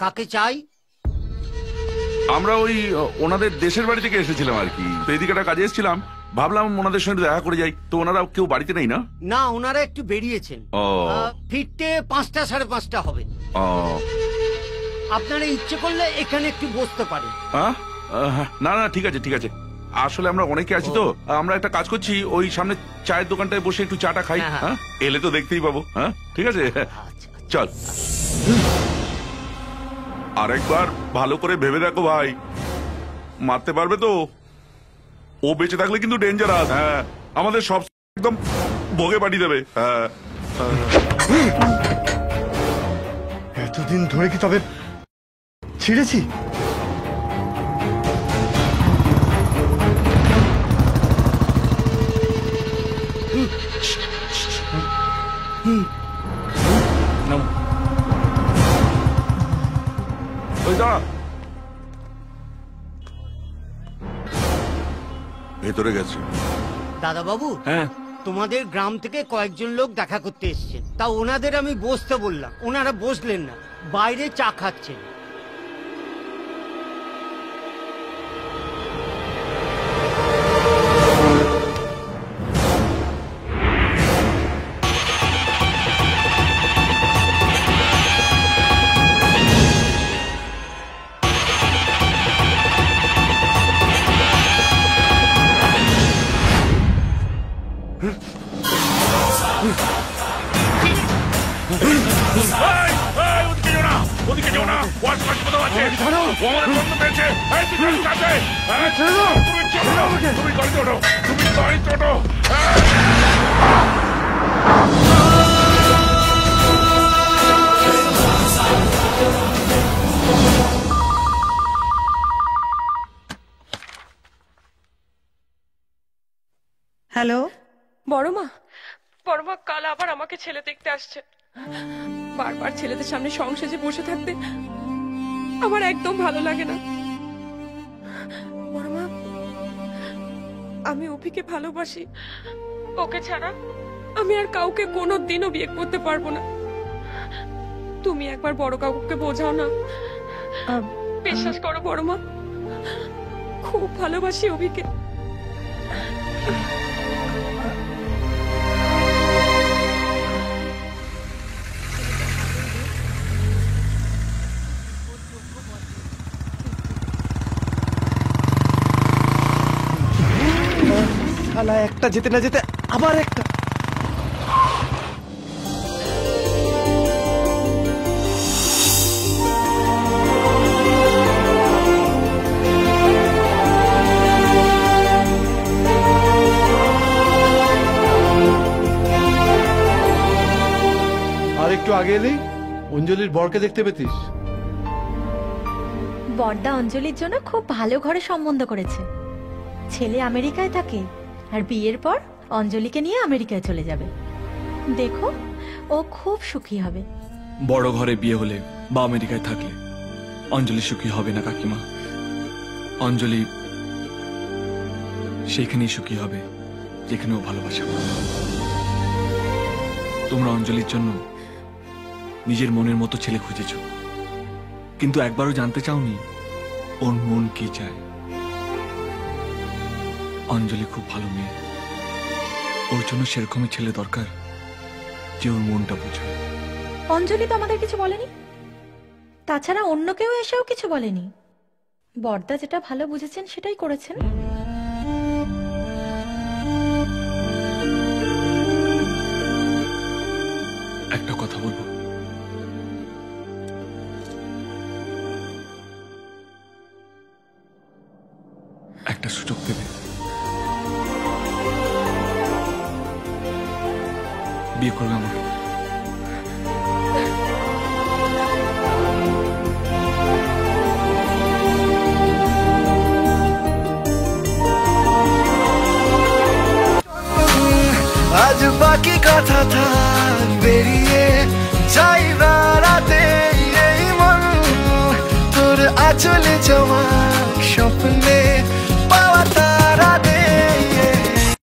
কাকে চাই? আমরা ওই ওনাদের দেশের বাড়ি থেকে এসেছিলাম আর কি, তো এদিকে একটা কাজে এসেছিলাম, ভাবলাম ওনাদের সঙ্গে দেখা করে যাই। তো ওনারা কেউ বাড়িতে নেই না? না, ওনারা একটু বেরিয়েছেন। ফিরতে 5টা 5:30 হবে। আপনারা ইচ্ছে করলে এখানে একটু বসতে পারেন। না না, ঠিক আছে ঠিক আছে। আসলে আমরা অনেকে আছি তো, আমরা একটা কাজ করছি, ওই সামনে চায়ের দোকানটায় বসে একটু চাটা খাই। হ্যাঁ, এলে তো দেখতেই পাবো। হ্যাঁ ঠিক আছে, চল। আরেকবার ভালো করে ভেবে দেখো ভাই, মারতে পারবে তো? ও বেঁচে থাকলে কিন্তু ডেঞ্জারাস। হ্যাঁ, আমাদের সব একদম ভোগে পাঠিয়ে দেবে। হ্যাঁ, এতদিন ধরে কি তবে ছিঁড়েছি? ভেতরে গেছে। দাদা বাবু, হ্যাঁ, তোমাদের গ্রাম থেকে কয়েকজন লোক দেখা করতে এসেছেন। তা ওনাদের আমি বসতে বললাম, ওনারা বসলেন না, বাইরে চা খাচ্ছেন। হ্যালো বড় মা, কাল আবার আমাকে ছেলে দেখতে আসছে। বারবার ছেলেদের সামনে সংসারে বসে থাকতে আমার একদম ভালো লাগে না। বড় মা, আমি অভিকে ভালোবাসি। ওকে ছাড়া আমি আর কাউকে কোনোদিনও বিয়ে করতে পারবো না। তুমি একবার বড় কাকুকে বোঝাও না। বিশ্বাস করো বড় মা, খুব ভালোবাসি অভিকে। একটা যেতে না যেতে আবার একটা। আর একটু আগে এলেই অঞ্জলির বরকে দেখতে পেতিস। বড়দা অঞ্জলির জন্য খুব ভালো ঘরে সম্বন্ধ করেছে। ছেলে আমেরিকায় থাকে, আর বিয়ের পর অঞ্জলিকে নিয়ে আমেরিকায় চলে যাবে। দেখো, ও খুব সুখী হবে। বড় ঘরে বিয়ে হলে বা আমেরিকায় থাকলে অঞ্জলি সুখী হবে না কাকিমা। অঞ্জলি সেখানেই সুখী হবে যেখানে ও ভালোবাসে। তোমরা অঞ্জলির জন্য নিজের মনের মতো ছেলে খুঁজেছ, কিন্তু একবারও জানতে চাওনি ওর মন কি চায়। অঞ্জলি খুব ভালো মেয়ে, ওর জন্য সেরকমই ছেলে দরকার যে ওর মনটা বুঝে। অঞ্জলি তো আমাদের কিছু বলেনি, তাছাড়া অন্য কেউ এসেও কিছু বলেনি। বড়দা যেটা ভালো বুঝেছেন সেটাই করেছেন। একটা কথা বলবো, একটা সুযোগ দেবে? বিয়ে করবে আমাকে? আজ বাকি কথা থাক বেরিয়ে যাই বেড়াতে, এই মন তোর আঁচলে জমা স্বপ্নে